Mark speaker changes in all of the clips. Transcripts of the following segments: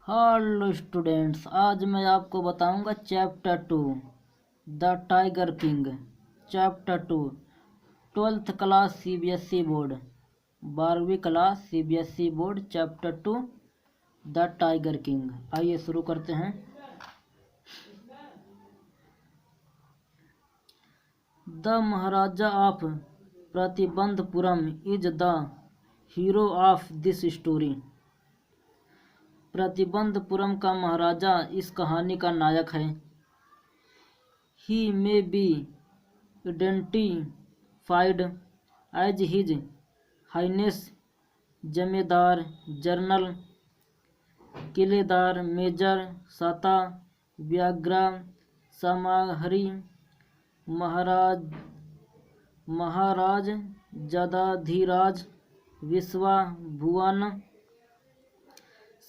Speaker 1: Hello students, आज मैं आपको बताऊंगा chapter 2 the tiger king. Chapter 2 twelfth class CBSE board, 12वीं class CBSE board, chapter 2 the tiger king. आइए शुरू करते हैं। The Maharaja of Pratibandhapuram is the hero of this story. Pratibandhapuram का महाराजा इस कहानी का नायक है। He may be identified as his highness zamindar general killedar major Sata Vyaghra समाहरी महाराज महाराज जदाधिराज विश्वा भुवन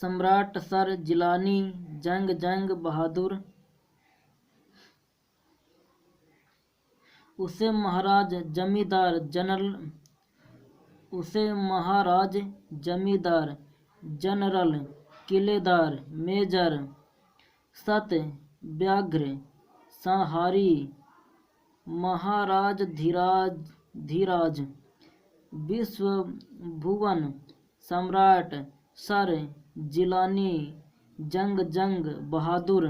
Speaker 1: सम्राट सर जिलानी जंग जंग बहादुर। उसे महाराज जमींदार जनरल किलेदार मेजर सत व्याघ्र संहारी महाराज धीराज विश्व भुवन सम्राट सर जिलानी जंग जंग बहादुर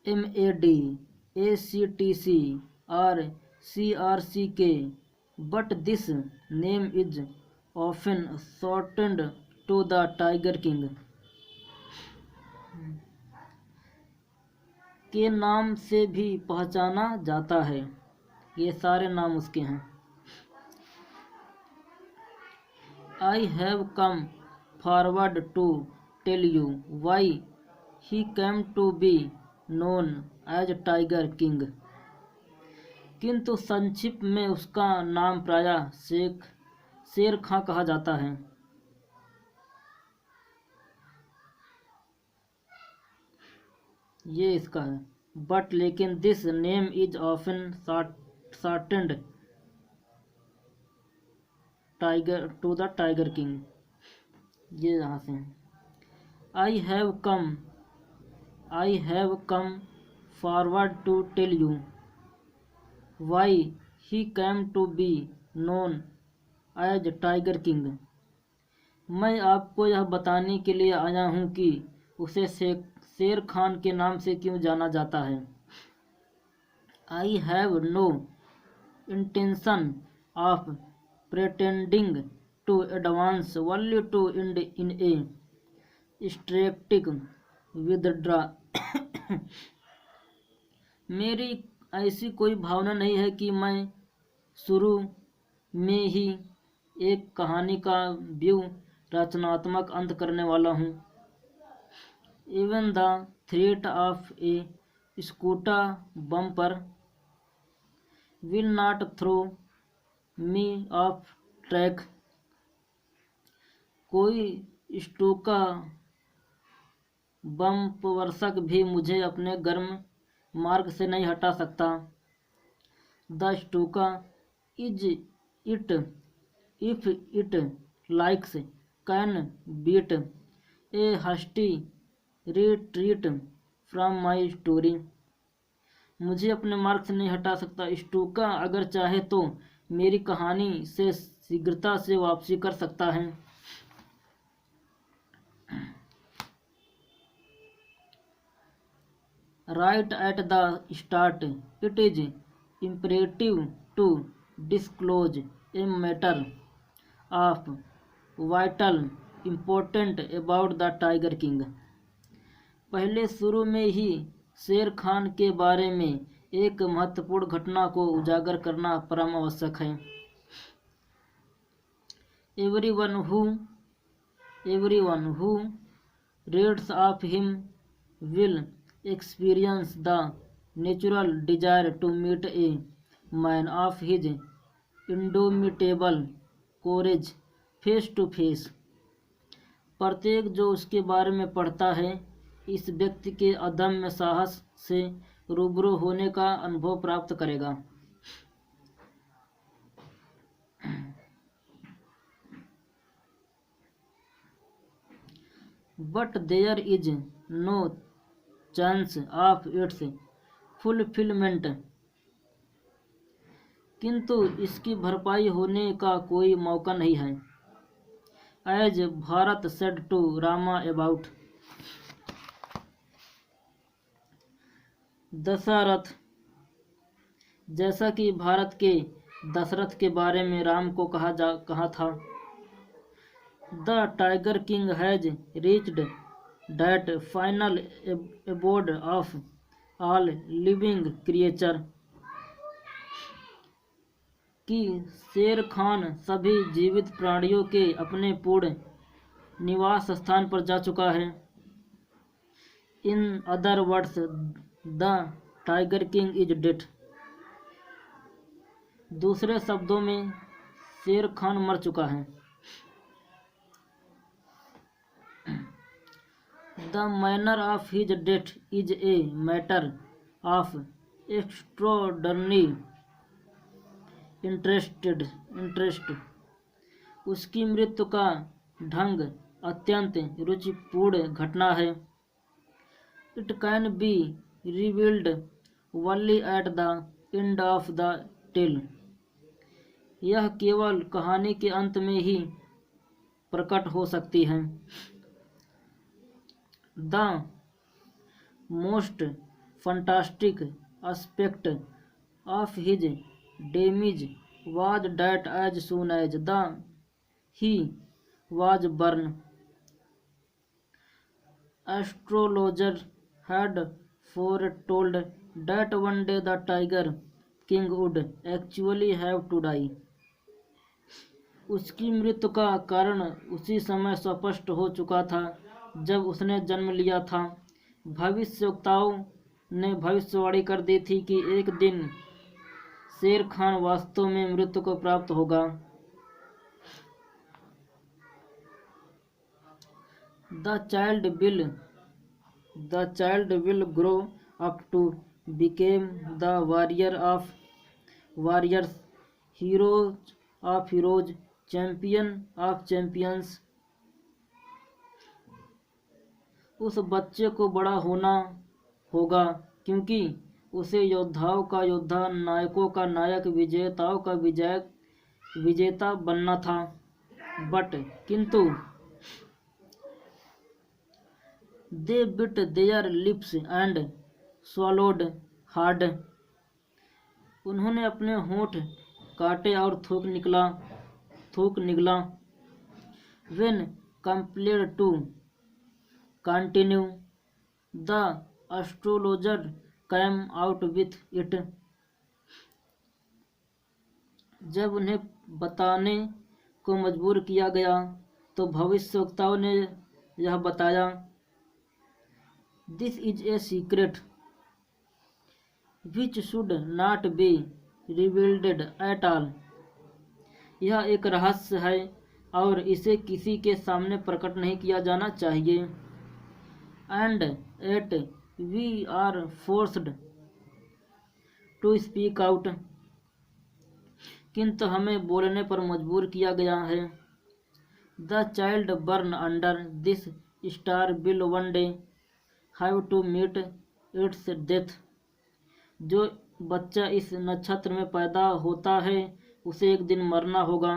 Speaker 1: MAD ACTC और CRCK, but this name is often shortened to the Tiger King के नाम से भी पहचाना जाता है। ये सारे नाम उसके हैं। I have come forward to tell you why he came to be known as Tiger King, किंतु संक्षिप्त में उसका नाम प्रायः शेर खां कहा जाता है। ये इसका है। बट लेकिन this name is often shortened tiger to the tiger king. ये यहाँ से है। I have come forward to tell you why he came to be known as tiger king. मैं आपको यह बताने के लिए आया हूँ कि उसे शेर खान के नाम से क्यों जाना जाता है। I have no intention of pretending to advance only to end in a strategic withdraw। मेरी ऐसी कोई भावना नहीं है कि मैं शुरू में ही एक कहानी का व्यू रचनात्मक अंत करने वाला हूँ। Even the threat of a scooter bumper will not throw me off track। कोई स्टूका बमवर्षक भी मुझे अपने गर्म मार्ग से नहीं हटा सकता। The stuka is it if it likes can beat a hasty retreat from my story. मुझे अपने मार्ग से नहीं हटा सकता। स्टूका अगर चाहे तो मेरी कहानी से शीघ्रता से वापसी कर सकता है। Right at the start it is imperative to disclose a matter of vital important about the tiger king. पहले शुरू में ही शेर खान के बारे में एक महत्वपूर्ण घटना को उजागर करना परम आवश्यक है। Everyone who reads of him will experience the natural desire to meet a man of his indomitable courage face to face. प्रत्येक जो उसके बारे में पढ़ता है इस व्यक्ति के अदम्य साहस से रूबरू होने का अनुभव प्राप्त करेगा। but there is no chance of its fulfillment. किंतु इसकी भरपाई होने का कोई मौका नहीं है. As Bharat said to Rama about Dasharath, जैसा कि भारत के दशरथ के बारे में राम को कहा था. The tiger king has reached that final abode of all living creature, कि शेर खान सभी जीवित प्राणियों के अपने पूर्ण निवास स्थान पर जा चुका है. In other words, the tiger king is dead. दूसरे शब्दों में शेर खान मर चुका है. The manner of his death is a matter of extraordinary interest. उसकी मृत्यु का ढंग अत्यंत रुचिपूर्ण घटना है. It can be revealed only at the end of the tale. यह केवल कहानी के अंत में ही प्रकट हो सकती है. The most fantastic aspect of his demise was that as soon as he was born, astrologer had foretold that one day the tiger king would actually have to die. उसकी मृत्यु का कारण उसी समय स्पष्ट हो चुका था जब उसने जन्म लिया था. भविष्यवक्ताओं ने भविष्यवाणी कर दी थी कि एक दिन शेर खान वास्तव में मृत्यु को प्राप्त होगा. The child will grow up to become the warrior of warriors, heroes of heroes, champion of champions. उस बच्चे को बड़ा होना होगा क्योंकि उसे योद्धाओं का योद्धा, नायकों का नायक, विजेताओं का विजेता बनना था. बट किंतु they bit their lips and swallowed hard. उन्होंने अपने होंठ काटे और थूक निगला. When compelled to continue, the astrologer came out with it. जब उन्हें बताने को मजबूर किया गया तो भविष्यवक्ताओं ने यह बताया. This is a secret which should not be revealed at all. यह एक रहस्य है और इसे किसी के सामने प्रकट नहीं किया जाना चाहिए. And yet we are forced to speak out. किंतु हमें बोलने पर मजबूर किया गया है. The child born under this star will one day have to meet its death. जो बच्चा इस नक्षत्र में पैदा होता है उसे एक दिन मरना होगा.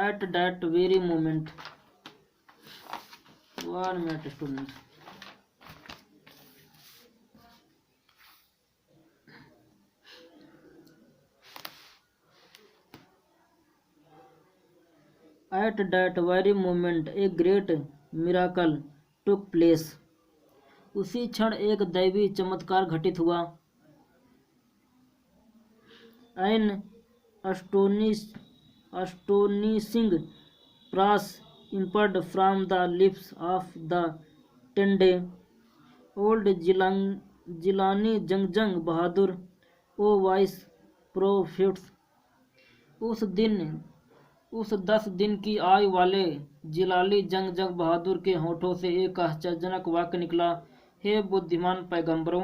Speaker 1: At that very moment, 1 minute student. At that very moment a great miracle took place. उसी क्षण एक दैवी चमत्कार घटित हुआ. An astonishing praise impered from the lips of the 10-day-old Jilani जंग बहादुर, ओ वाइस प्रोफेट्स. उस 10 दिन की आयु वाले जिलाली जंग बहादुर के होठों से एक आश्चर्यजनक वाक्य निकला. हे बुद्धिमान पैगंबरों,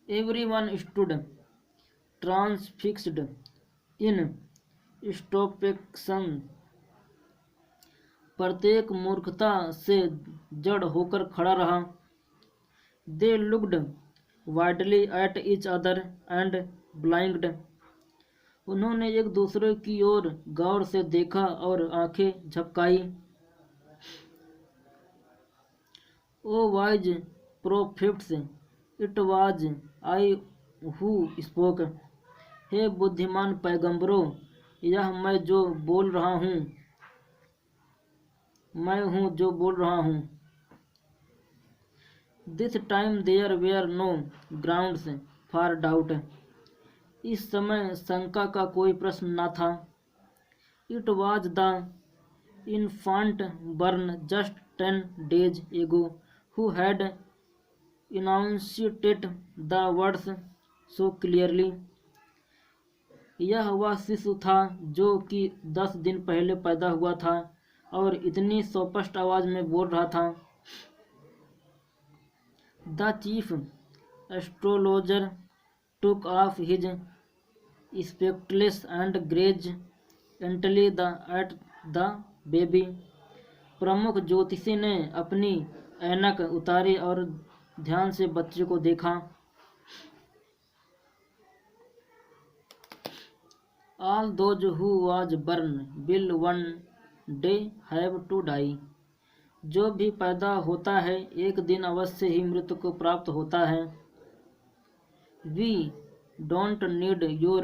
Speaker 1: Everyone stood transfixed in stupefaction. प्रत्येक मूर्खता से जड़ होकर खड़ा रहा। They looked wildly at each other and blinked. उन्होंने एक दूसरे की ओर गौर से देखा और आंखें झपकाई। O wise prophets, it was I who spoke. हे बुद्धिमान पैगंबरों, यह मैं हूँ जो बोल रहा हूँ। This time there were no grounds for doubt. इस समय शंका का कोई प्रश्न न था। It was the infant born just 10 days ago who had enunciated the words so clearly. यह वह शिशु था जो कि 10 दिन पहले पैदा हुआ था और इतनी स्पष्ट आवाज में बोल रहा था। The chief astrologer took off his spectacles and gazed intently at the baby. प्रमुख ज्योतिषी ने अपनी ऐनक उतारी और ध्यान से बच्चे को देखा। All those who was born will one day have to die. जो भी पैदा होता है एक दिन अवश्य ही मृत्यु को प्राप्त होता है। We don't need your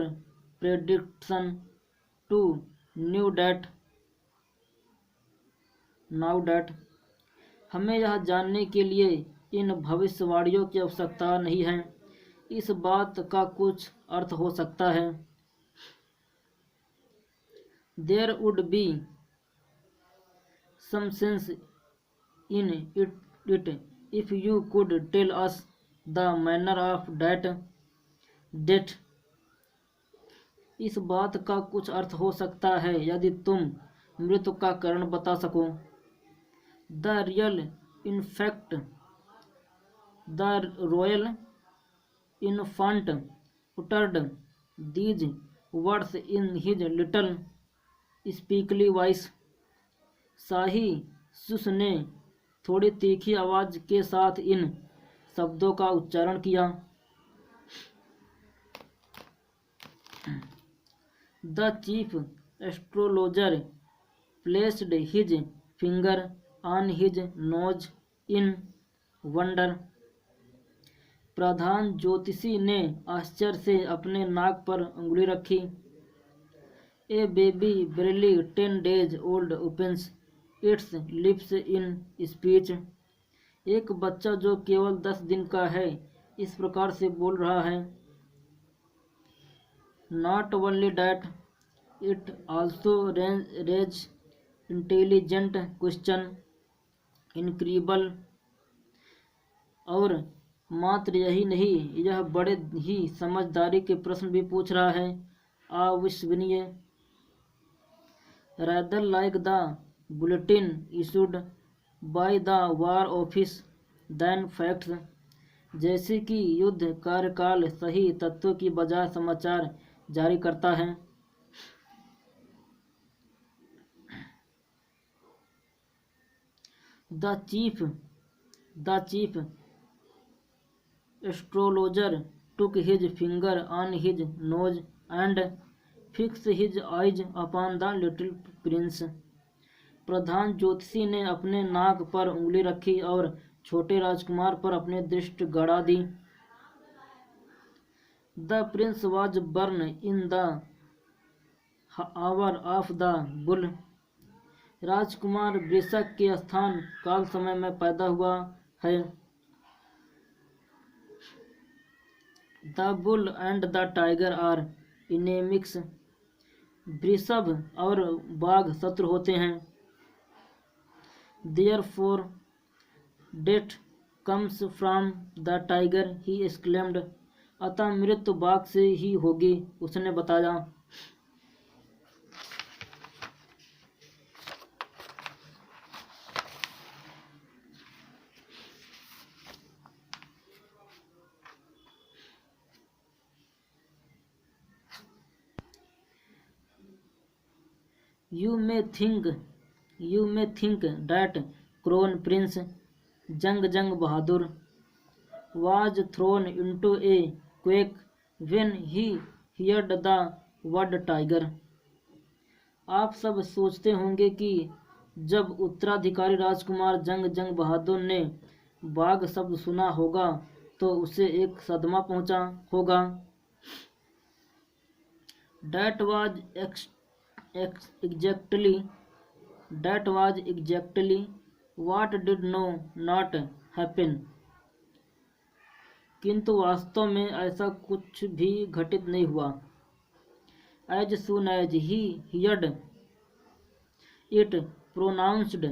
Speaker 1: prediction to know that now that. हमें यह जानने के लिए इन भविष्यवाणियों की आवश्यकता नहीं है। इस बात का कुछ अर्थ हो सकता है। There would be some sense in it if you could tell us the manner of that death. इस बात का कुछ अर्थ हो सकता है यदि तुम मृत्यु का कारण बता सको। The royal infant uttered these words in his little squeaky voice. शाही शिशु ने थोड़ी तीखी आवाज के साथ इन शब्दों का उच्चारण किया। The chief astrologer placed his finger on his nose in wonder. प्रधान ज्योतिषी ने आश्चर्य से अपने नाक पर उंगली रखी। A baby barely 10 days old opens its lips in speech. एक बच्चा जो केवल 10 दिन का है इस प्रकार से बोल रहा है। Not only that, it also raises intelligent question, incredible. और मात्र यही नहीं, यह बड़े ही समझदारी के प्रश्न भी पूछ रहा है। अविश्वसनीय। Rather like the bulletin issued by the war office than facts. जैसे कि युद्ध कार्यकाल सही तथ्यों की बजाय समाचार जारी करता है। The chief astrologer took his finger on his nose and fixed his eyes upon the little prince. प्रधान ज्योतिषी ने अपने नाक पर उंगली रखी और छोटे राजकुमार पर अपनी दृष्टि गड़ा दी। The prince was born in the hour of the bull. राजकुमार वृश्चिक के स्थान काल समय में पैदा हुआ है। The bull and the tiger are enemies. वृषभ और बाघ शत्रु होते हैं। Therefore death comes from the tiger, he exclaimed. अतः मृत्यु बाघ से ही होगी, उसने बताया। You may think that crown prince Jung Bahadur was thrown into a quake when he heard the word tiger। आप सब सोचते होंगे कि जब उत्तराधिकारी राजकुमार जंग बहादुर ने बाघ शब्द सुना होगा तो उसे एक सदमा पहुंचा होगा। That was exactly what did not happen। किंतु वास्तव में ऐसा कुछ भी घटित नहीं हुआ। As soon as he heard it pronounced,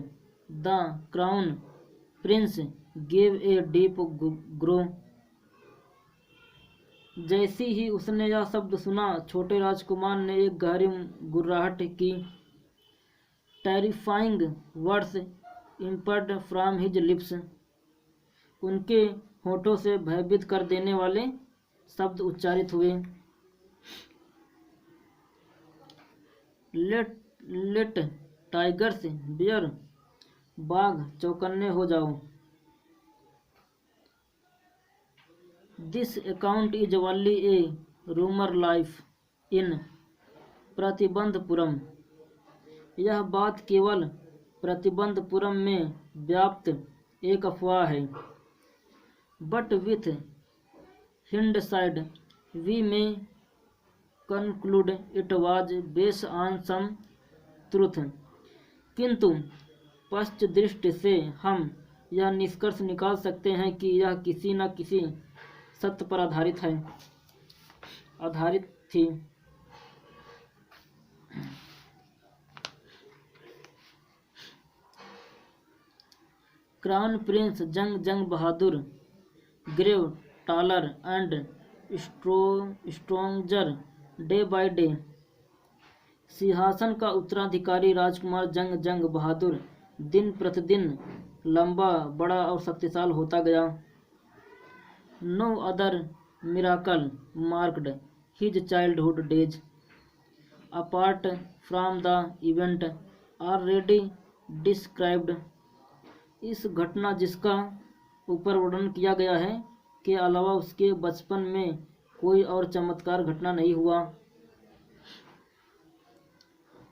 Speaker 1: the crown prince gave a deep groan। जैसे ही उसने यह शब्द सुना छोटे राजकुमार ने एक गहरी गुर्राहट की। Terrifying words impelled from his lips। उनके होठों से भयभीत कर देने वाले शब्द उच्चारित हुए। लेट टाइगर्स बियर, बाघ चौकन्ने हो जाओ। This account is only A rumour life in Pratibandapuram. यह बात केवल प्रतिबंधपुरम में व्याप्त एक अफवाह है। बट विथ हिंडसाइड वी में conclude it was based on some truth। किंतु पश्च दृष्टि से हम यह निष्कर्ष निकाल सकते हैं कि यह किसी न किसी सत्य पर आधारित थी। Crown prince Jung Bahadur grew taller and stronger day by day. सिंहासन का उत्तराधिकारी राजकुमार जंग बहादुर दिन प्रतिदिन लंबा, बड़ा और शक्तिशाली होता गया। No other miracle marked his childhood days apart from the event already described. इस घटना जिसका ऊपर वर्णन किया गया है के अलावा उसके बचपन में कोई और चमत्कार घटना नहीं हुआ।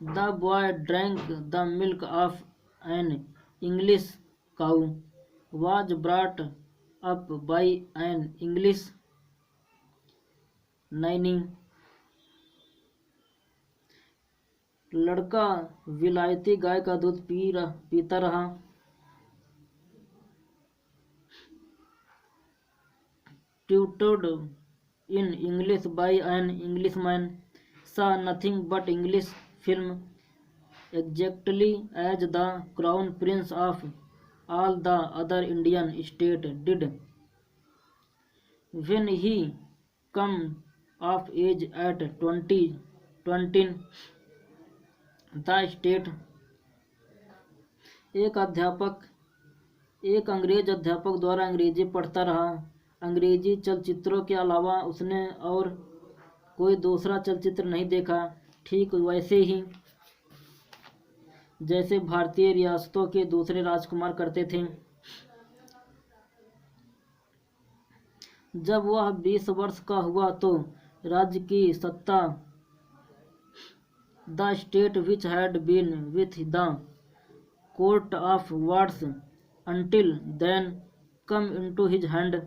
Speaker 1: The boy drank the milk of an English cow was brought up by an English Naini. लड़का विलायती गाय का दूध पीता रहा। Tutored in English by an Englishman, saw nothing but English film, exactly as the crown prince of all the other Indian states did when he come of age at 20 the state। एक अंग्रेज अध्यापक द्वारा अंग्रेजी पढ़ता रहा। अंग्रेजी चलचित्रों के अलावा उसने और कोई दूसरा चलचित्र नहीं देखा। ठीक वैसे ही जैसे भारतीय रियासतों के दूसरे राजकुमार करते थे। जब वह 20 वर्ष का हुआ तो राज्य की सत्ता the state which had been with the court of wards until then come into his hand.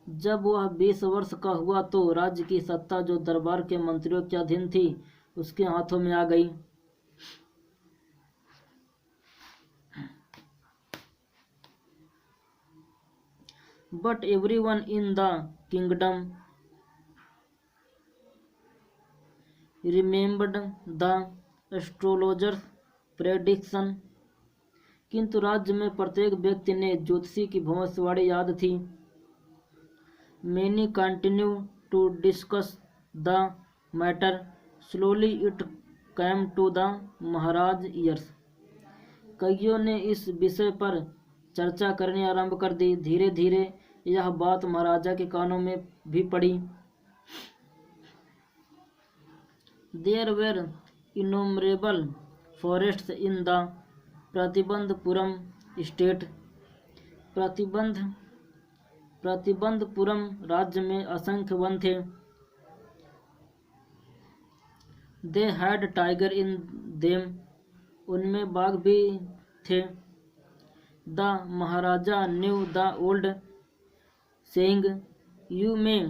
Speaker 1: जब वह 20 वर्ष का हुआ तो राज्य की सत्ता जो दरबार के मंत्रियों के अधीन थी उसके हाथों में आ गई। But everyone in the kingdom remembered the astrologer's prediction। किंतु राज्य में प्रत्येक व्यक्ति ने ज्योतिषी की भविष्यवाणी याद थी। Many continue to discuss the matter। Slowly it came to the Maharaj ears। कईयों ने इस विषय पर चर्चा करनी आरंभ कर दी। धीरे धीरे यह बात महाराजा के कानों में भी पड़ी। There were innumerable forests in the Pratibandhapuram state. प्रतिबंधपुरम राज्य में असंख्य वन थे। They had tiger in them, उनमें बाघ भी थे। The Maharaja knew the old saying, you may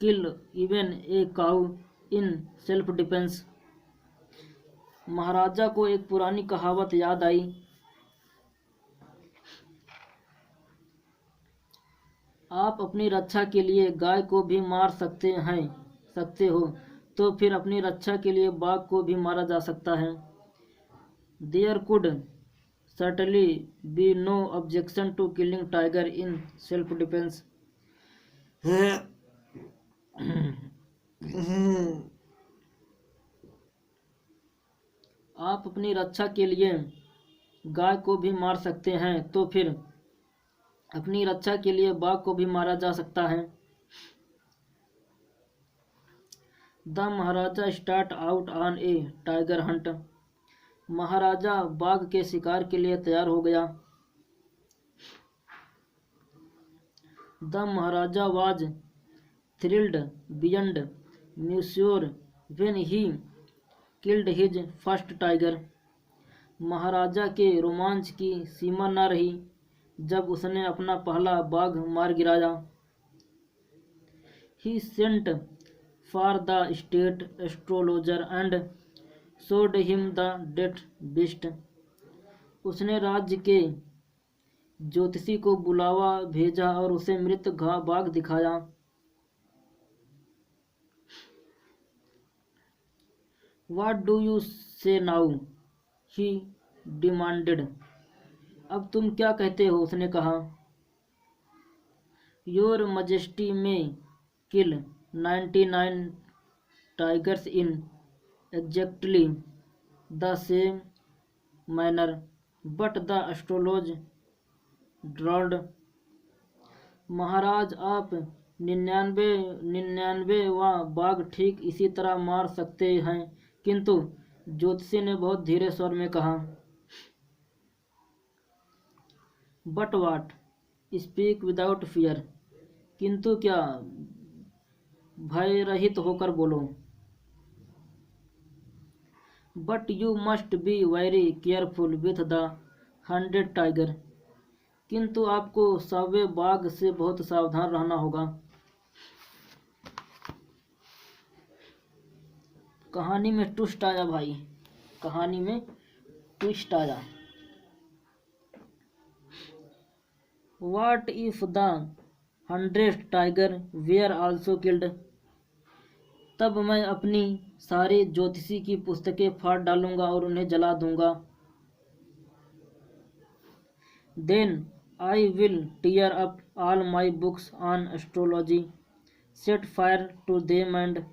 Speaker 1: kill even a cow in self defence. महाराजा को एक पुरानी कहावत याद आई, आप अपनी रक्षा के लिए गाय को भी मार सकते हो, तो फिर अपनी रक्षा के लिए बाघ को भी मारा जा सकता है। There could certainly be no objection to killing tiger in self defence. आप अपनी रक्षा के लिए गाय को भी मार सकते हैं, तो फिर अपनी रक्षा के लिए बाघ को भी मारा जा सकता है। The Maharaja start out on a tiger hunt, महाराजा बाघ के शिकार के लिए तैयार हो गया। The Maharaja was thrilled beyond measure when he killed his first tiger, महाराजा के रोमांच की सीमा न रही जब उसने अपना पहला बाघ मार गिराया। He sent for the state astrologer and showed him the death beast, उसने राज्य के ज्योतिषी को बुलावा भेजा और उसे मृत बाघ दिखाया। What do you say now? He demanded. अब तुम क्या कहते हो? उसने कहा। Your Majesty may kill 99 tigers in exactly the same manner, but the astrologer drawled. महाराज, आप 99वां बाघ ठीक इसी तरह मार सकते हैं, किंतु ज्योतिषी ने बहुत धीरे स्वर में कहा। But what? Speak without fear, किंतु क्या? भय रहित होकर बोलो। But you must be very careful with the 100 tiger, किंतु आपको 100वें बाघ से बहुत सावधान रहना होगा। कहानी में ट्विस्ट आया भाई, कहानी में ट्विस्ट आया। What if the 100th tiger were also killed? तब मैं अपनी सारी ज्योतिषी की पुस्तकें फाड़ डालूंगा और उन्हें जला दूंगा। Then I will tear up all my books on astrology, set fire to them and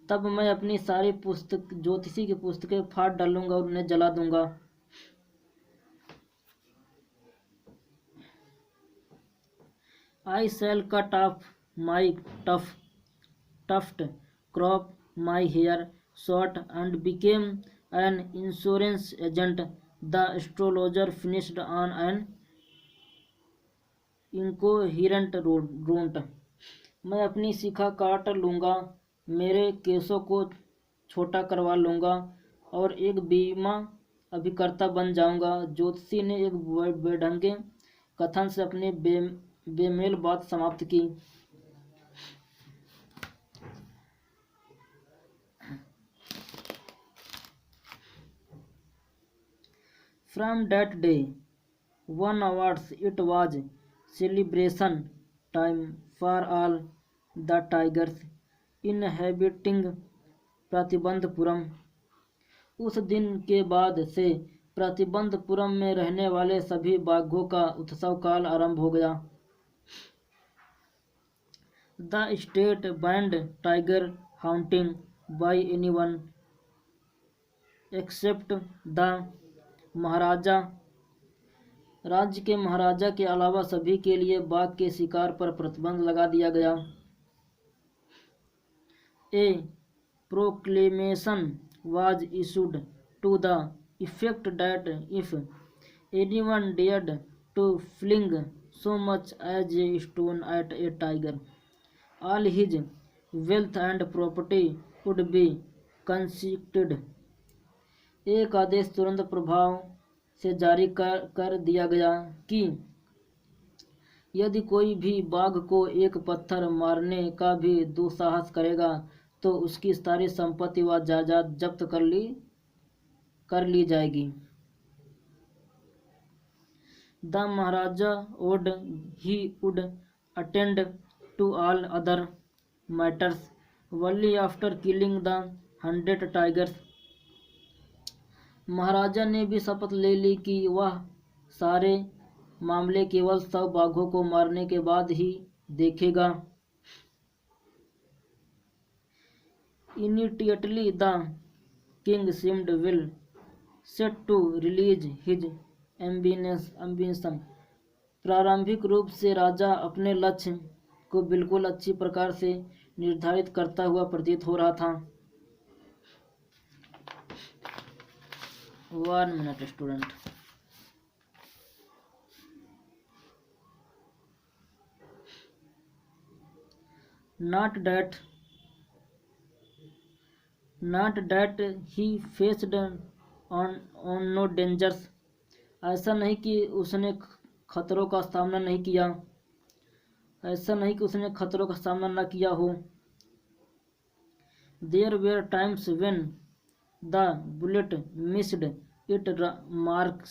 Speaker 1: तब मैं अपनी सारी ज्योतिषी की पुस्तकें फाड़ डालूंगा और उन्हें जला दूंगा। I shall cut off my tuft, crop my hair short and became an insurance agent, the astrologer finished on an incoherent grunt. मैं अपनी शिखा काट लूँगा, मेरे केसों को छोटा करवा लूँगा और एक बीमा अभिकर्ता बन जाऊँगा। ज्योतिषी ने एक बेढंगे कथन से अपनी बेमेल बात समाप्त की। From that day onwards it was celebration time for all the tigers inhabiting Pratibandapuram. उस दिन के बाद से प्रतिबंधपुरम में रहने वाले सभी बाघों का उत्सव काल आरंभ हो गया। The state banned tiger hunting by anyone except the महाराजा। राज्य के महाराजा के अलावा सभी के लिए बाघ के शिकार पर प्रतिबंध लगा दिया गया। A proclamation was issued to the effect that if anyone dared to fling so much as a stone at a tiger, all his wealth and property would be confiscated। एक आदेश तुरंत प्रभाव से जारी कर दिया गया कि यदि कोई भी बाघ को एक पत्थर मारने का भी दुस्साहस करेगा तो उसकी सारी संपत्ति व जायदाद जब्त कर ली जाएगी। The Maharaja would attend to all other matters only after killing the 100 tigers। महाराजा ने भी शपथ ले ली कि वह सारे मामले केवल 100 बाघों को मारने के बाद ही देखेगा। Immediately the king seemed well set to release his ambition। प्रारंभिक रूप से राजा अपने लक्ष्य को बिल्कुल अच्छी प्रकार से निर्धारित करता हुआ प्रतीत हो रहा था। 1 minute student. Not that he faced on no dangers। ऐसा नहीं कि उसने खतरों का सामना नहीं किया, ऐसा नहीं कि उसने खतरों का सामना न किया हो। There were times when the bullet missed its mark,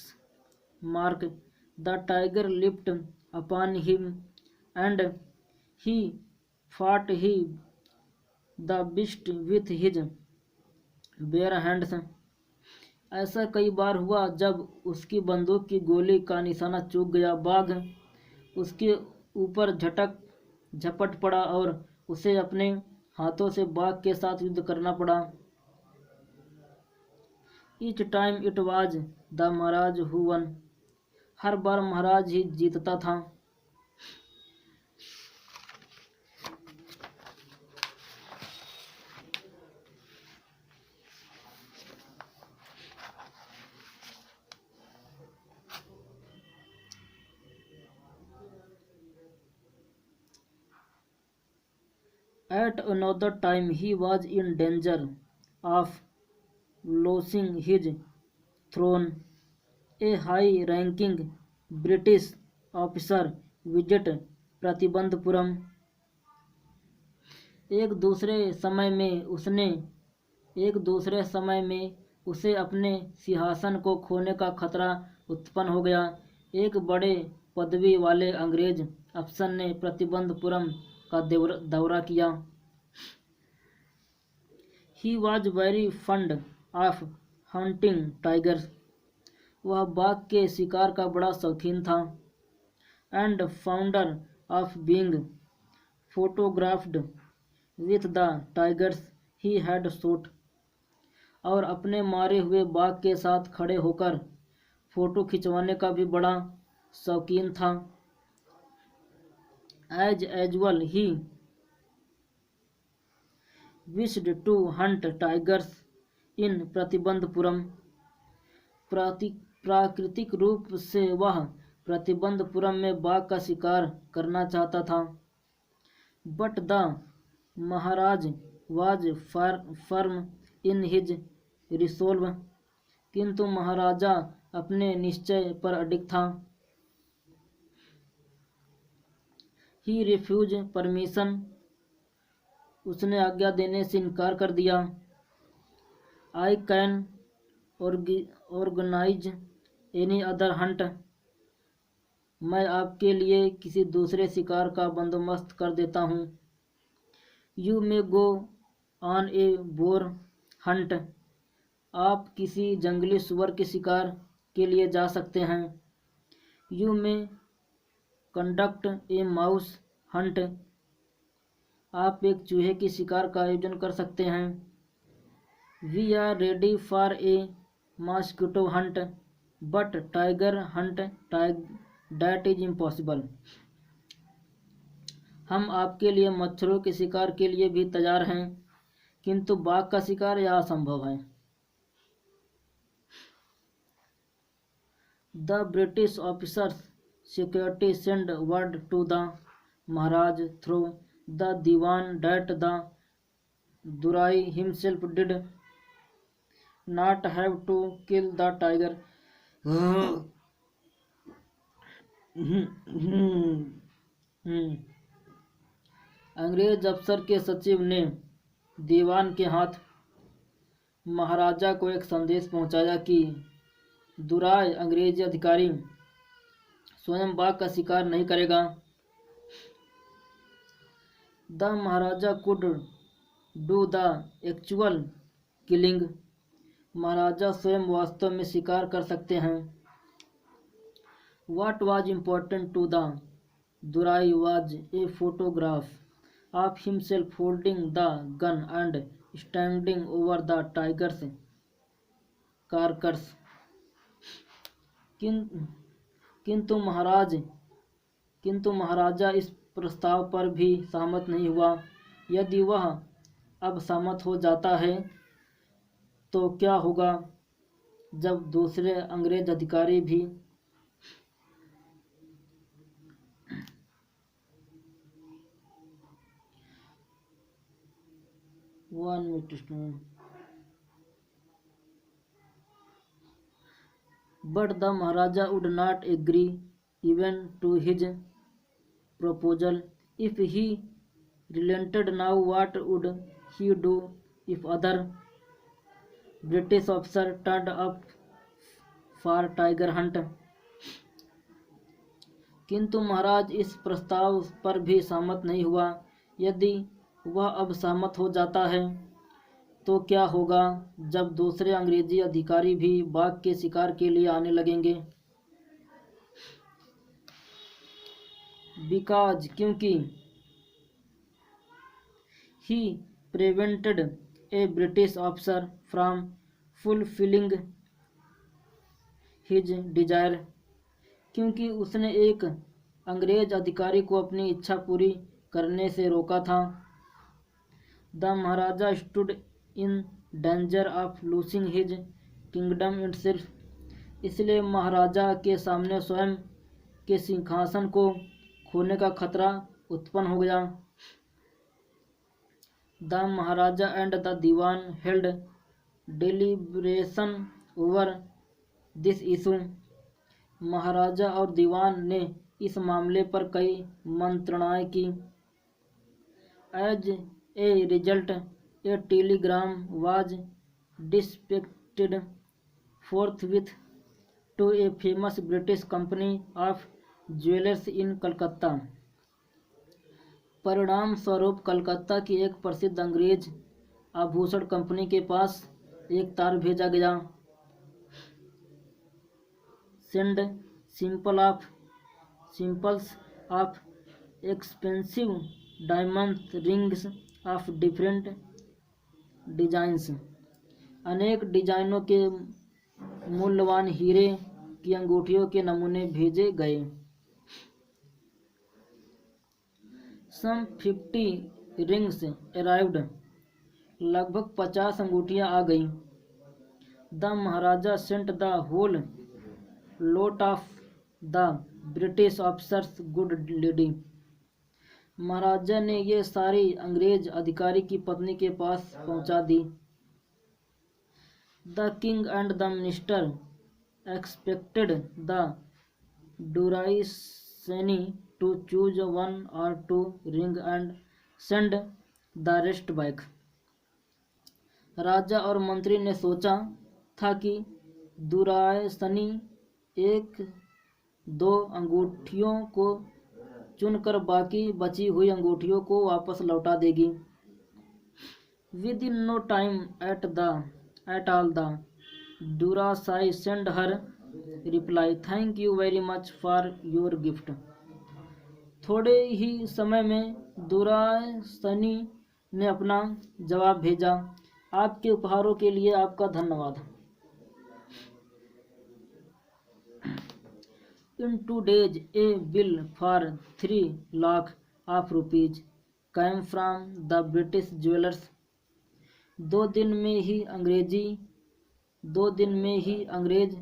Speaker 1: the tiger leaped upon him and he fought the beast with his bare hands। ऐसा कई बार हुआ जब उसकी बंदूक की गोली का निशाना चूक गया, बाघ उसके ऊपर झपट पड़ा और उसे अपने हाथों से बाघ के साथ युद्ध करना पड़ा। Each time it was the Maharaj who won। हर बार महाराज ही जीतता था। At another time he was in danger of losing his throne। A high-ranking British officer visited Pratibandapuram. एक दूसरे समय में उसे अपने सिंहासन को खोने का खतरा उत्पन्न हो गया। एक बड़े पदवी वाले अंग्रेज अफसर ने प्रतिबंधपुरम का दौरा किया। He was very fond of hunting tigers। वह बाघ के शिकार का बड़ा शौकीन था। And fonder of being photographed with the tigers he had shot। और अपने मारे हुए बाघ के साथ खड़े होकर फोटो खिंचवाने का भी बड़ा शौकीन था। As usual he wished to hunt tigers in Pratibandapuram. प्राकृतिक रूप से वह प्रतिबंधपुरम में बाघ का शिकार करना चाहता था। But the Maharaj was firm in his resolve। किंतु महाराजा अपने निश्चय पर अडिग था। He refused permission। उसने आज्ञा देने से इनकार कर दिया। I can organize any other hunt। मैं आपके लिए किसी दूसरे शिकार का बंदोबस्त कर देता हूँ। You may go on a boar hunt। आप किसी जंगली सुअर के शिकार के लिए जा सकते हैं। You may conduct a mouse hunt। आप एक चूहे की शिकार का आयोजन कर सकते हैं। We are ready for a mosquito hunt but tiger hunt that is impossible। हम आपके लिए मच्छरों के शिकार के लिए भी तैयार हैं, किंतु बाघ का शिकार यह असंभव है। The British officers security send word to the Maharaj through the Dewan that the Durai himself did not have to kill the tiger. अंग्रेज अफसर के सचिव ने दीवान के हाथ महाराजा को एक संदेश पहुंचाया कि दुराई अंग्रेजी अधिकारी स्वयं बाघ का शिकार नहीं करेगा। The Maharaja could do the actual killing. महाराजा स्वयं वास्तव में शिकार कर सकते हैं। What was important to the Durai was a photograph of himself holding the gun and standing over the tiger's carcass. किंतु महाराजा इस प्रस्ताव पर भी सहमत नहीं हुआ। यदि वह अब सहमत हो जाता है तो क्या होगा जब दूसरे अंग्रेज अधिकारी भी But the Maharaja would not agree even to his proposal. If he relented now, what would he do if other British officer turned up for tiger hunt? किंतु महाराज इस प्रस्ताव पर भी सहमत नहीं हुआ। यदि वह अब सहमत हो जाता है तो क्या होगा जब दूसरे अंग्रेजी अधिकारी भी बाघ के शिकार के लिए आने लगेंगे। बिकॉज क्योंकि he prevented a British officer from fulfilling his desire. क्योंकि उसने एक अंग्रेज अधिकारी को अपनी इच्छा पूरी करने से रोका था। The Maharaja stood in danger of losing his kingdom itself. इसलिए महाराजा के सामने स्वयं के सिंहासन को खोने का खतरा उत्पन्न हो गया। The Maharaja and the dewan held deliberation over this issue. महाराजा और दीवान ने इस मामले पर कई मंत्रणाएं की। As a result a telegram was dispatched forthwith to a famous British company of jewelers in Calcutta. परिणाम स्वरूप कलकत्ता की एक प्रसिद्ध अंग्रेज आभूषण कंपनी के पास एक तार भेजा गया। Send symbols of expensive diamond rings of different designs. अनेक डिजाइनों के मूल्यवान हीरे की अंगूठियों के नमूने भेजे गए। Some 50 rings arrived. लगभग 50 अंगूठियां आ गईं। The Maharaja sent the whole lot of the British officers good lady. महाराजा ने ये सारी अंग्रेज अधिकारी की पत्नी के पास पहुंचा दी। The king and the minister expected the Duraisani to choose one or two ring and send the rest back. राजा और मंत्री ने सोचा था कि दुराइसनी एक दो अंगूठियों को चुनकर बाकी बची हुई अंगूठियों को वापस लौटा देगी। Within no time at all the Durasai send her reply thank you very much for your gift. थोड़े ही समय में दुरासनी ने अपना जवाब भेजा, आपके उपहारों के लिए आपका धन्यवाद। In 2 days, a bill for 3 lakh of rupees came from the British jewelers. दो दिन में ही अंग्रेज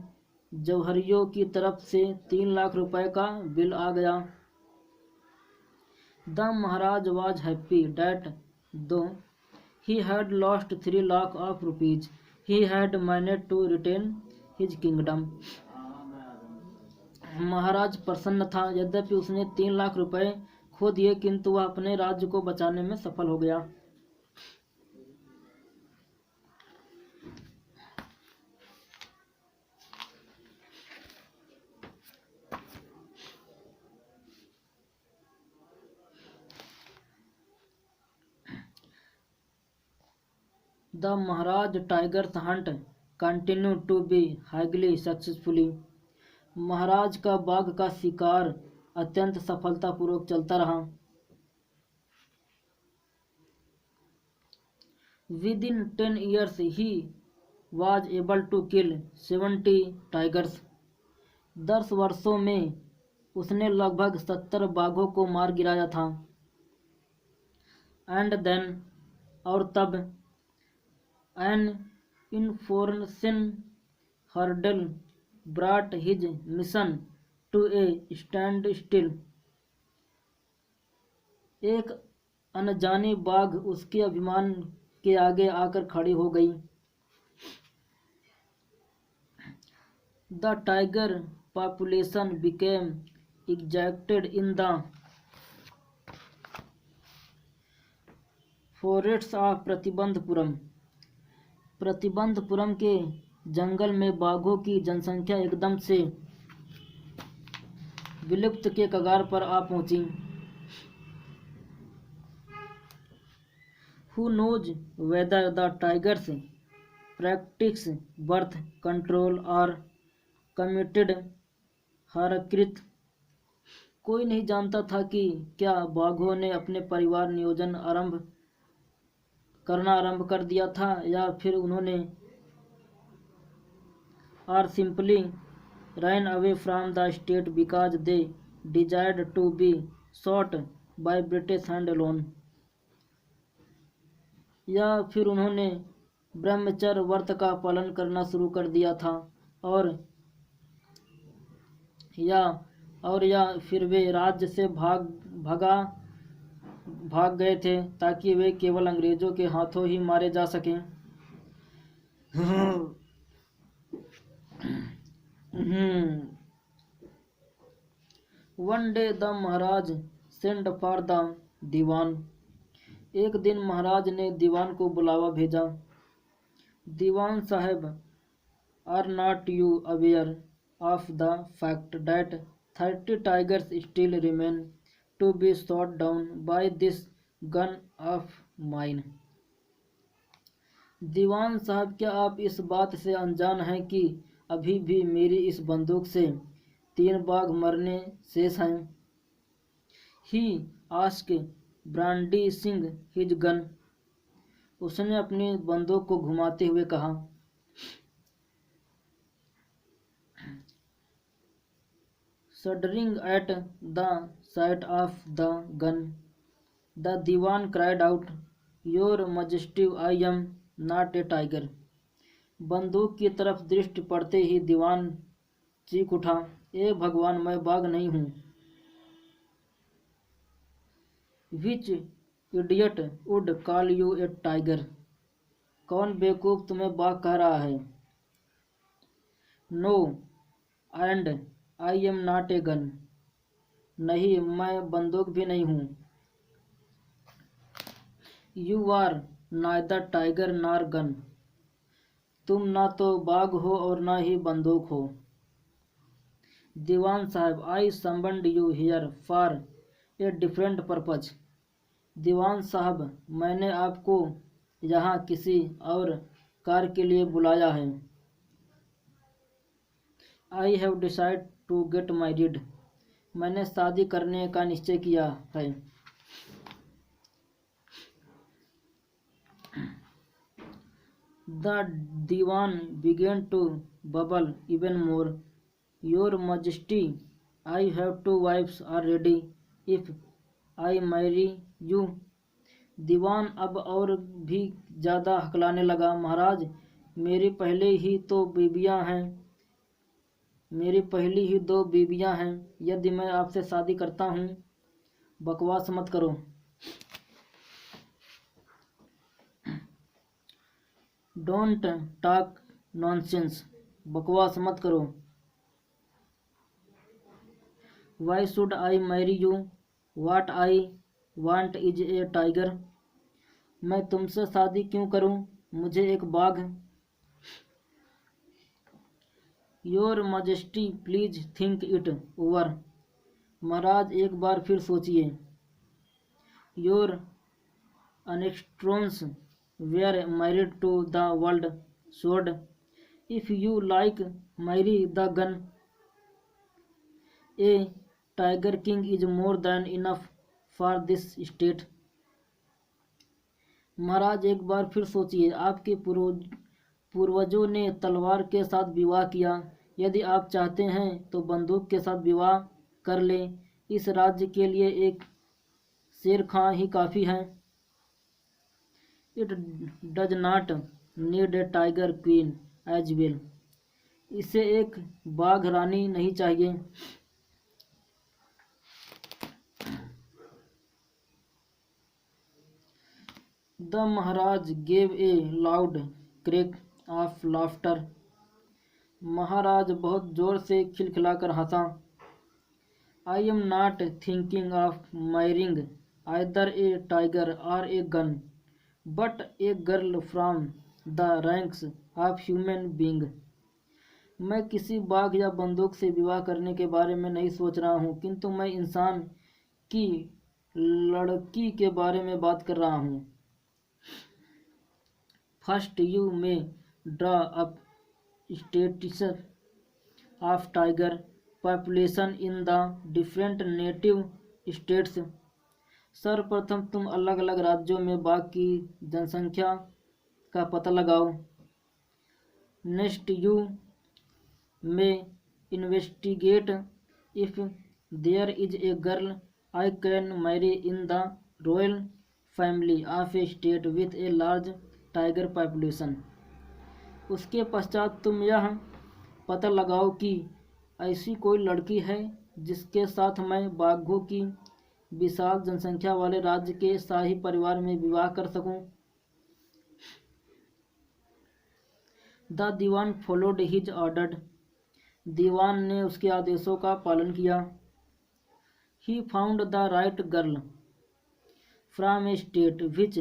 Speaker 1: जौहरियों की तरफ से 3 लाख रुपए का बिल आ गया। The Maharaj was happy that though he had lost 3 lakh of rupees, he had managed to retain his kingdom. महाराज प्रसन्न था, यद्यपि उसने 3 लाख रुपए खो दिए किंतु वह अपने राज्य को बचाने में सफल हो गया। The Maharaj Tiger's hunt continued to be highly successfully. महाराज का बाघ का शिकार अत्यंत सफलतापूर्वक चलता रहा। Within 10 years he was able to kill 70 tigers. 10 वर्षों में उसने लगभग 70 बाघों को मार गिराया था। And then और तब an information hurdle brought his mission to a standstill. एक अनजानी बाघ उसके अभिमान के आगे आकर खड़ी हो गई। The tiger population became exhausted in the forests of Pratibandapuram के जंगल में बाघों की जनसंख्या एकदम से विलुप्त के कगार पर आ पहुंची। Who knows whether the tigers practice birth control or committed हरकृत। कोई नहीं जानता था कि क्या बाघों ने अपने परिवार नियोजन करना आरंभ कर दिया था या फिर उन्होंने or simply ran away from the state because they desired to be shot by British hand alone। या फिर उन्होंने ब्रह्मचर्य व्रत का पालन करना शुरू कर दिया था और या फिर वे राज्य से भाग गए थे ताकि वे केवल अंग्रेजों के हाथों ही मारे जा सकें। One day the Maharaj sent for the दीवान। एक दिन महाराज ने दीवान को बुलावा भेजा। दीवान साहब, are not you aware of the fact that 30 tigers still remain to be shot down by this gun of mine? दीवान साहब, क्या आप इस बात से अनजान हैं कि अभी भी मेरी इस बंदूक से 3 बाघ मरने शेष हैं? He asked brandishing his gun। उसने अपनी बंदूक को घुमाते हुए कहा। Shuddering at the sight of the gun, the Diwan cried out, Your Majesty, I am not a tiger। बंदूक की तरफ दृष्टि पड़ते ही दीवान चीख उठा, ए भगवान, मैं बाघ नहीं हूँ। Which idiot would call you a tiger? कौन बेवकूफ तुम्हें बाघ कह रहा है? No, and I am not a gun। नहीं, मैं बंदूक भी नहीं हूँ। You are neither tiger nor gun। तुम ना तो बाघ हो और ना ही बंदूक हो। दीवान साहब, I summoned you here for a different purpose। दीवान साहब, मैंने आपको यहाँ किसी और कार्य के लिए बुलाया है। I have decided to get married। मैंने शादी करने का निश्चय किया है। The Diwan began to bubble even more। Your Majesty, I have 2 wives already। If I marry you, दीवान अब और भी ज़्यादा हकलाने लगा। महाराज, मेरी पहले ही तो बीबियाँ हैं मेरी पहली ही 2 बीबियाँ हैं। यदि मैं आपसे शादी करता हूँ। बकवास मत करो। Don't talk nonsense. बकवास मत करो। Why should I marry you? What I want is a tiger. मैं तुमसे शादी क्यों करूं? मुझे एक बाघ। Your majesty please think it over. महाराज, एक बार फिर सोचिए। Your ancestors were married to the world sword. If you like, marry the gun. A tiger king is more than enough for this state. महाराज, एक बार फिर सोचिए। आपके पूर्वजों ने तलवार के साथ विवाह किया। यदि आप चाहते हैं तो बंदूक के साथ विवाह कर लें। इस राज्य के लिए एक शेर खां ही काफ़ी है। It does not need a tiger queen as well. इसे एक बाघ रानी नहीं चाहिए। The Maharaj gave a loud crack of laughter. महाराज बहुत जोर से खिलखिलाकर हंसा। I am not thinking of marrying either a tiger or a gun but a girl from the ranks of human being. मैं किसी बाघ या बंदूक से विवाह करने के बारे में नहीं सोच रहा हूँ, किंतु मैं इंसान की लड़की के बारे में बात कर रहा हूँ. First you may draw up stasis of tiger population in the different native states. सर्वप्रथम तुम अलग अलग राज्यों में बाघ की जनसंख्या का पता लगाओ. Next you may investigate if there is a girl I can marry in the royal family of a state with a large tiger population. उसके पश्चात तुम यह पता लगाओ कि ऐसी कोई लड़की है जिसके साथ मैं बाघों की विशाल जनसंख्या वाले राज्य के शाही परिवार में विवाह कर सकूं. The Dewan followed his order. दीवान ने उसके आदेशों का पालन किया. He found the right girl from a state which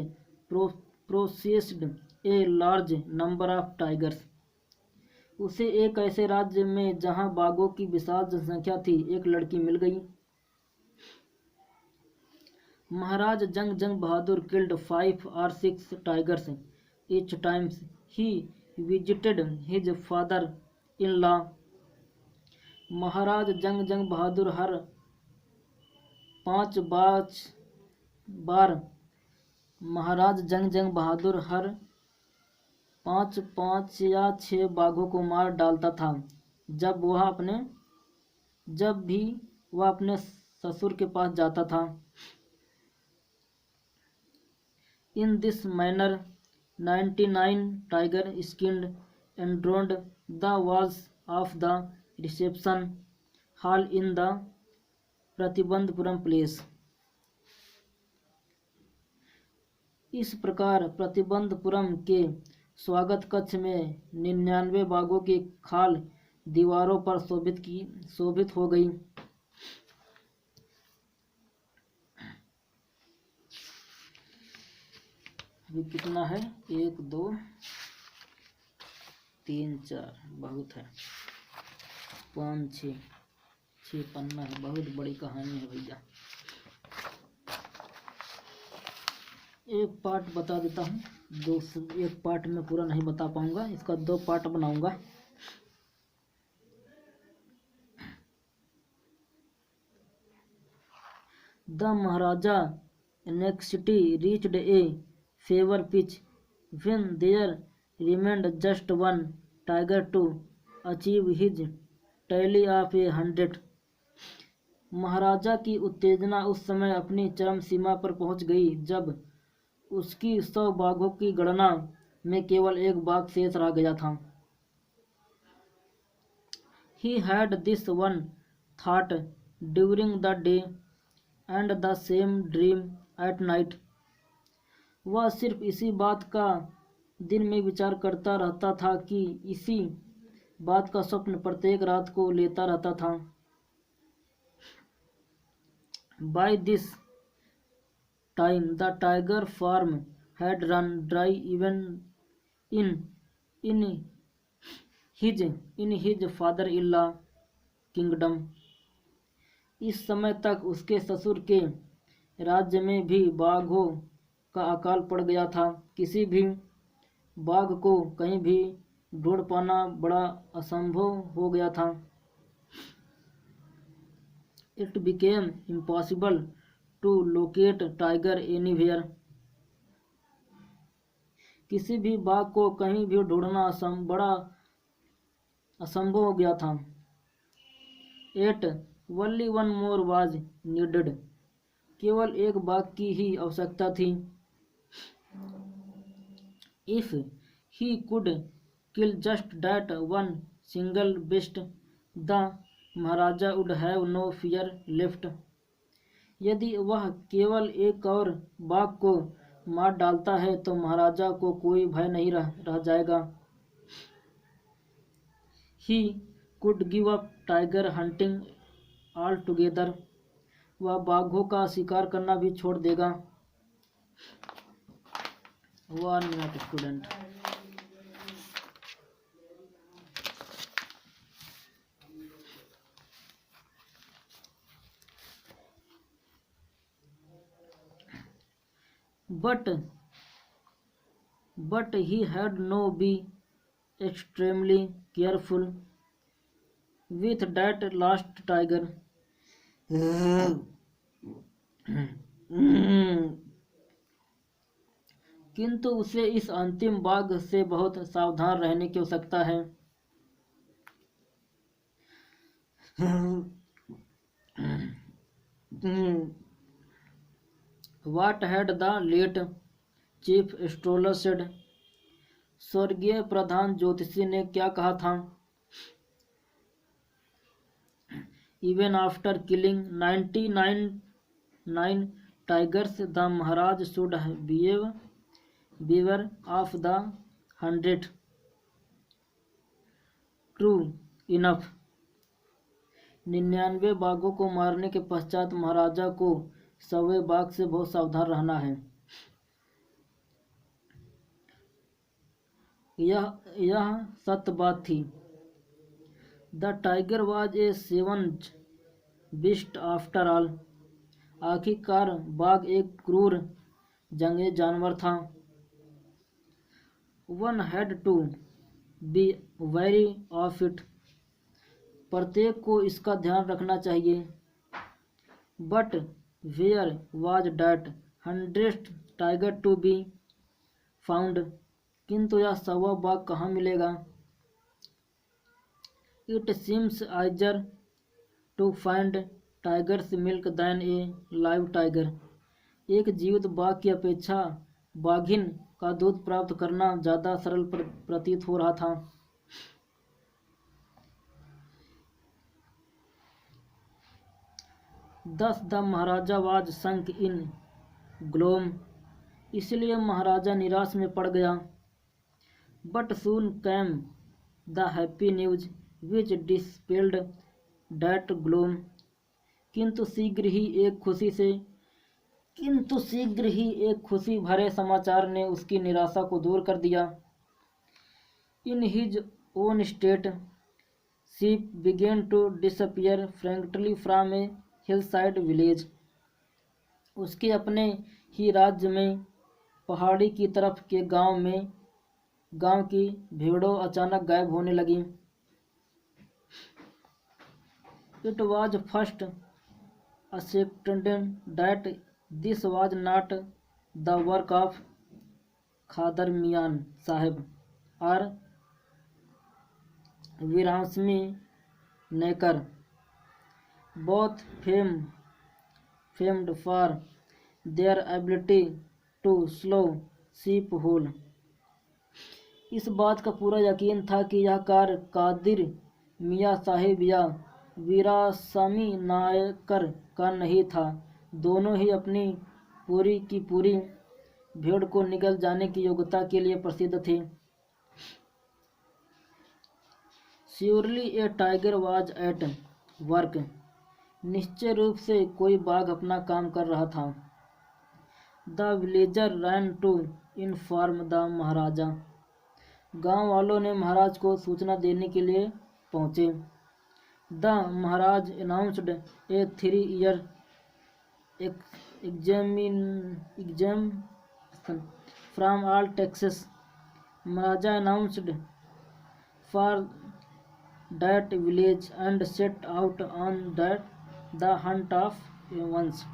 Speaker 1: processed a large number of tigers. उसे एक ऐसे राज्य में जहां बाघों की विशाल जनसंख्या थी एक लड़की मिल गई. Maharaj Jung Bahadur killed 5 or 6 tigers each times he visited his father in law. महाराज जंग बहादुर हर 5 बार महाराज जंग बहादुर हर 5 या 6 बाघों को मार डालता था जब भी वह अपने ससुर के पास जाता था. In this manner 99 tiger skinned adorned the walls of the reception hall in the Pratibandapuram place. इस प्रकार प्रतिबंधपुरम के स्वागत कक्ष में 99 बाघों की खाल दीवारों पर शोभित हो गई. ये कितना है? 1 2 3 4 बहुत है. 5 6 पन्ना है. बहुत बड़ी कहानी है भैया. एक पार्ट बता देता हूँ. एक पार्ट में पूरा नहीं बता पाऊंगा. इसका 2 पार्ट बनाऊंगा. The Maharaja anxiety reached a fever pitch when there remained just one tiger to achieve his tally of 100. महाराजा की उत्तेजना उस समय अपनी चरम सीमा पर पहुंच गई जब उसकी 100 बाघों की गणना में केवल एक बाघ शेष रह गया था। He had this one thought during the day and the same dream at night. वह सिर्फ इसी बात का दिन में विचार करता रहता था कि इसी बात का स्वप्न प्रत्येक रात को लेता रहता था। By this time the tiger farm had run dry even in in his father-in-law kingdom. इस समय तक उसके ससुर के राज्य में भी बाघों का अकाल पड़ गया था। किसी भी बाघ को कहीं भी ढूंढ पाना बड़ा असंभव हो गया था। It became impossible to locate tiger anywhere. किसी भी बाघ को कहीं भी ढूंढना बड़ा असंभव हो गया था। Yet only one more was needed. केवल एक बाघ की ही आवश्यकता थी। If he could kill just that one single beast, the Maharaja would have no fear left. यदि वह केवल एक और बाघ को मार डालता है तो महाराजा को कोई भय नहीं रह जाएगा। He could give up tiger hunting altogether. वह बाघों का शिकार करना भी छोड़ देगा। 1 minute student. But he had no be extremely careful with that last tiger. किंतु उसे इस अंतिम बाघ से बहुत सावधान रहने की आवश्यकता है। What had the late chief astrologer said? स्वर्गीय प्रधान ज्योतिषी ने क्या कहा था? Even after killing 99 tigers, the Maharaj should beware of the 100th. True enough. 99 बाघों को मारने के पश्चात महाराजा को 100वें बाघ से बहुत सावधान रहना है। यह सत्य बात थी। द टाइगर वॉज ए सेवंथ बीस्ट आफ्टर ऑल। आखिरकार बाघ एक क्रूर जंगली जानवर था। One had to be wary of it. प्रत्येक को इसका ध्यान रखना चाहिए। But where was that 100th tiger to be found? किंतु यह 100वां बाघ कहाँ मिलेगा? It seems easier to find tiger's milk than a live tiger. एक जीवित बाघ की अपेक्षा बाघिन का दूध प्राप्त करना ज़्यादा सरल प्रतीत हो रहा था। Thus the Maharaja was sunk in gloom. इसलिए महाराजा निराश में पड़ गया। But soon came the happy news which dispelled that gloom. किंतु शीघ्र ही एक खुशी भरे समाचार ने उसकी निराशा को दूर कर दिया। In his own state sheep began to disappear frankly from a hillside village. उसके अपने ही राज्य में पहाड़ी की तरफ के गांव की भेड़ों अचानक गायब होने लगी। It was first ascertained that this was not the work of Khader Mian Sahib और Veeraswami Naicker, both famed for their ability to slow sheep whole. इस बात का पूरा यकीन था कि यह कार कादिर मियाँ साहिब या वीरास्वामी नायकर का नहीं था। दोनों ही अपनी पूरी की पूरी भीड़ को निगल जाने की योग्यता के लिए प्रसिद्ध थे। Surely A tiger was at work. निश्चय रूप से कोई बाघ अपना काम कर रहा था। The villager ran to inform the Maharaja. गांव वालों ने महाराज को सूचना देने के लिए पहुंचे। The Maharaj announced a 3-year exemption from all taxes. Maharaja announced for that village and set out on the hunt of once.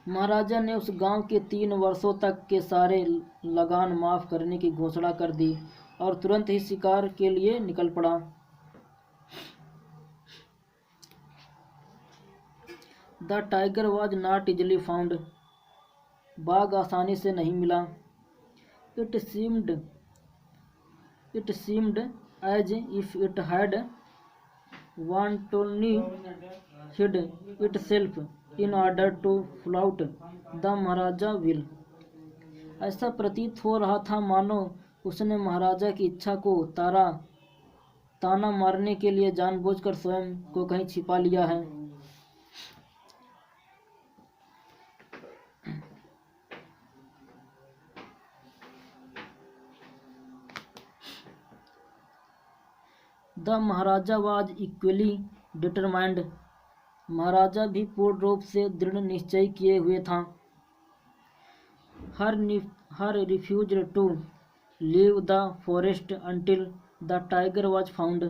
Speaker 1: महाराजा ने उस गांव के 3 वर्षों तक के सारे लगान माफ करने की घोषणा कर दी और तुरंत ही शिकार के लिए निकल पड़ा। The tiger was not easily found. बाघ आसानी से नहीं मिला। It seemed as if it had wantonly hid itself in order to flout the Maharaja will। ऐसा प्रतीत हो रहा था मानो उसने महाराजा की इच्छा को ताना मारने के लिए जानबूझकर स्वयं को कहीं छिपा लिया है। The Maharaja was equally determined. महाराजा भी पूर्ण रूप से दृढ़ निश्चय किए हुए था। He refuse to leave the forest until the tiger was found.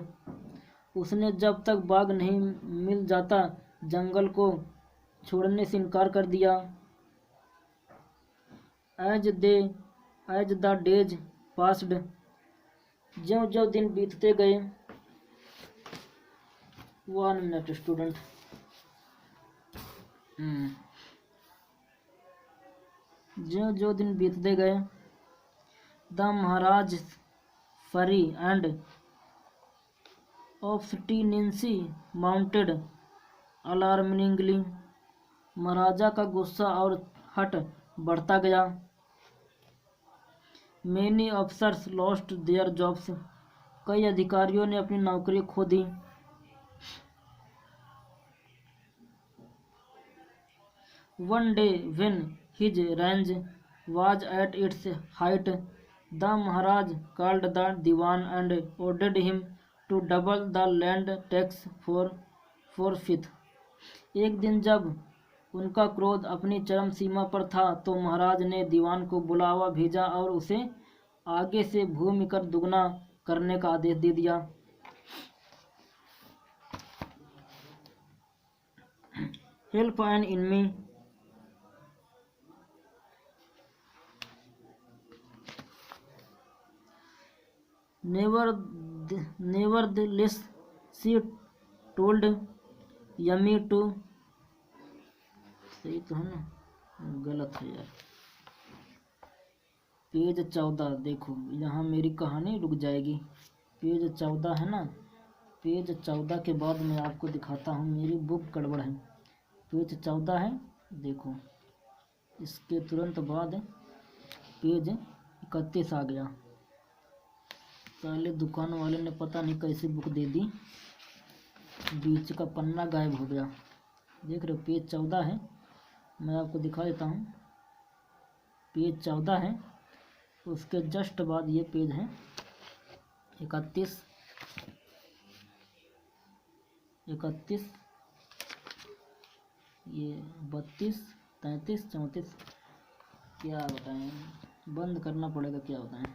Speaker 1: उसने जब तक बाघ नहीं मिल जाता जंगल को छोड़ने से इनकार कर दिया। As the days passed. ज्यों-ज्यों दिन बीतते गए। 1 minute स्टूडेंट। ज्यों-ज्यों दिन बीतते गए। द महाराज फरी एंड ऑब्स्टिनेंसी माउंटेड अलार्मिंगली। महाराजा का गुस्सा और हठ बढ़ता गया। Many officers lost their jobs. कई अधिकारियों ने अपनी नौकरी खो दी। One day when his rage was at its height, the Maharaj called the Diwan and ordered him to double the land tax forthwith। एक दिन जब उनका क्रोध अपनी चरम सीमा पर था तो महाराज ने दीवान को बुलावा भेजा और उसे आगे से भूमि कर दुगना करने का आदेश दे दिया। Help N enemy. Nevertheless, she told Yummy to। सही तो है ना, गलत है यार। पेज 14 देखो, यहाँ मेरी कहानी रुक जाएगी। पेज 14 है ना, पेज 14 के बाद मैं आपको दिखाता हूँ। मेरी बुक गड़बड़ है। पेज 14 है, देखो इसके तुरंत बाद पेज 31 आ गया। पहले दुकान वाले ने पता नहीं कैसे बुक दे दी, बीच का पन्ना गायब हो गया। देख रहे हो, पेज 14 है। मैं आपको दिखा देता हूँ। पेज 14 है, उसके जस्ट बाद ये पेज है 31, ये 32, 33, 34। क्या बताएं, बंद करना पड़ेगा, क्या बताएं।